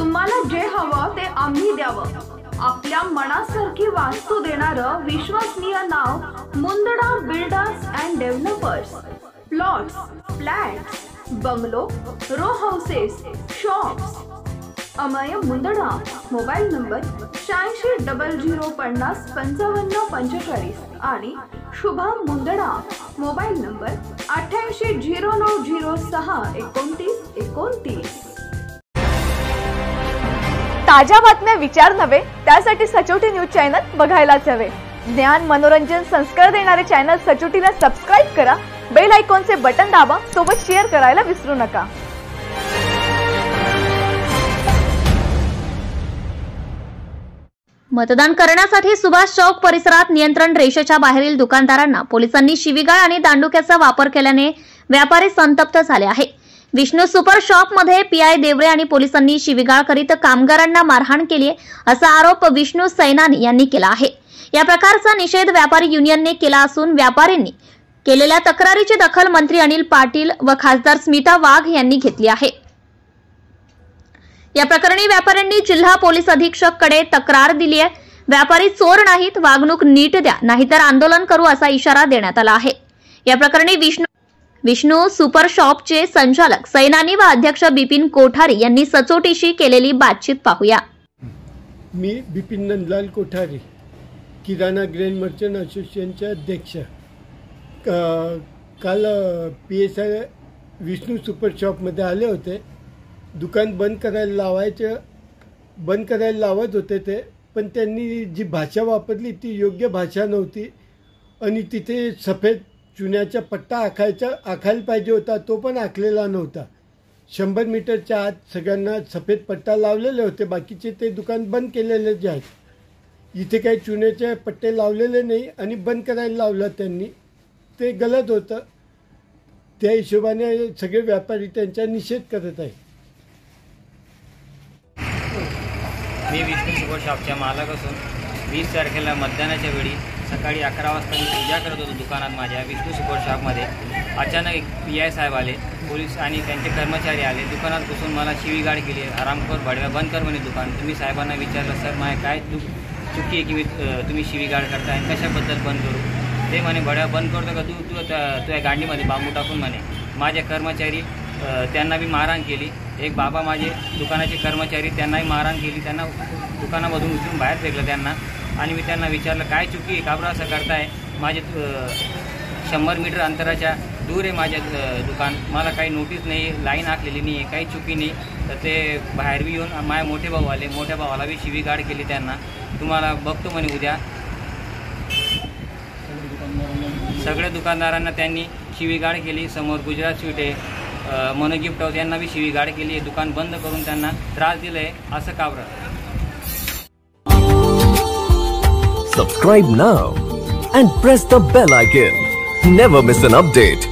तुम्हाला जे हवं ते आम्ही द्यावं। आपल्या मनासारखी वास्तू देणारं विश्वसनीय नाव Mundada builders and developers. Plots, flats, bungalow, row houses, shops. Amay Mundada. Mobile number 8600505545 आणि शुभम मुंदडा। Mobile number 8809062929। ताज्या बातम्या विचार नव्हे त्यासाठी सचोटी न्यूज चॅनल बघायलाच हवे। ज्ञान मनोरंजन संस्कार देणारे चॅनल सचोटीला सबस्क्राइब करा, बेल आयकॉनचे बटन दाबा, सोबत शेअर करायला विसरू नका। मतदान करण्यासाठी सुभाष चौक परिसरात नियंत्रण रेषेच्या बाहेरील दुकानदारांना पोलिसांनी शिवीगाळ आणि दांडुक्याचा वापर केल्याने व्यापारी संतप्त झाले आहे। विष्णू सुपर शॉप मध्ये पीआय देवरे आणि पोलिसांनी शिवीगाळ करीत कामगारांना मारहाण केली असा आरोप विष्णू सैनानी यांनी केला आहे। या प्रकारचा निषेध व्यापारी युनियनने केला असून व्यापाऱ्यांनी केलेल्या तक्रारीची दखल मंत्री अनिल पाटील व खासदार स्मिता वाघ यांनी घेतली आहे। या प्रकरणी व्यापाऱ्यांनी जिल्हा पोलीस अधीक्षक कडे तक्रार दिली आहे। व्यापारी चोर नाहीत, वागणूक नीट द्या, नाहीतर आंदोलन करू असा इशारा देण्यात आला आहे। या प्रकरणी विष्णू सुपर शॉपचे संचालक सैनानी व अध्यक्ष बिपिन कोठारी यांनी सचोटीशी केलेली बातचीत पाहूया। मी बिपिन नंदलाल कोठारी, किराणा ग्रेन मर्चंट असोसिएशनचे अध्यक्ष। काल PSI विष्णू सुपर शॉपमध्ये आले होते। दुकान बंद करायला लावत होते ते, पण त्यांनी जी भाषा वापरली ती योग्य भाषा नव्हती आणि तिथे सफेद चुन्याचा पट्टा आखायला पाहिजे होता, तो पण आखलेला नव्हता। 100 मीटरच्या आत सगळ्यांना सफेद पट्टा लावलेले होते, बाकीचे ते दुकान बंद केलेले जे आहेत। इथे काही चुन्याचे पट्टे लावलेले नाही आणि बंद करायला लावलं त्यांनी, ते गलत होतं। त्या हिशोबाने सगळे व्यापारी त्यांचा निषेध करत आहेत। मी विष्णू सुपर शॉपच्या मालक असून 20 तारखेला मतदानाच्या वेळी सकाळी 11 वाजता मी पूजा करत होतो दुकानात माझ्या विष्णू सुपर शॉपमध्ये। अचानक एक PI साहेब आले, पोलीस आणि त्यांचे कर्मचारी आले, दुकानात घुसून मला शिवीगाळ केली। आरामखोर भाडव्या, बंद कर म्हणे दुकान। तुम्ही साहेबांना विचारलं, सर माझ्या काय चुकी आहे की तुम्ही शिवीगाळ करताय, कशाबद्दल बंद करू? ते म्हणे भाडव्या बंद करतो का तू तुझ्या गांडीमध्ये बांबू टाकून म्हणे। माझे कर्मचारी त्यांना बी मारहाण केली। एक बाबा माझे दुकानाचे कर्मचारी त्यांनाही मारहाण केली, त्यांना दुकानामधून उचलून बाहेर फेकलं त्यांना। आणि मी त्यांना विचारलं काय चुकी आहे, का बरं असं करताय? माझे 100 मीटर अंतराच्या दूर आहे माझ्या दुकान, मला काही नोटीस नाही, लाईन आखलेली नाही आहे, काही चुकी नाही। तर ते बाहेर बी येऊन माझे मोठे भाऊ आले, मोठ्या भावाला बी शिवीगाळ केली त्यांना। तुम्हाला बघतो म्हणे उद्या। सगळ्या दुकानदारांना त्यांनी शिवीगाळ केली। समोर गुजरात स्वीट आहे, मनो गिफ्ट हाऊस यांना बी शिवीगाळ केली, दुकान बंद करून त्यांना त्रास दिलाय, असं का बरं? Subscribe now and press the bell icon. Never miss an update.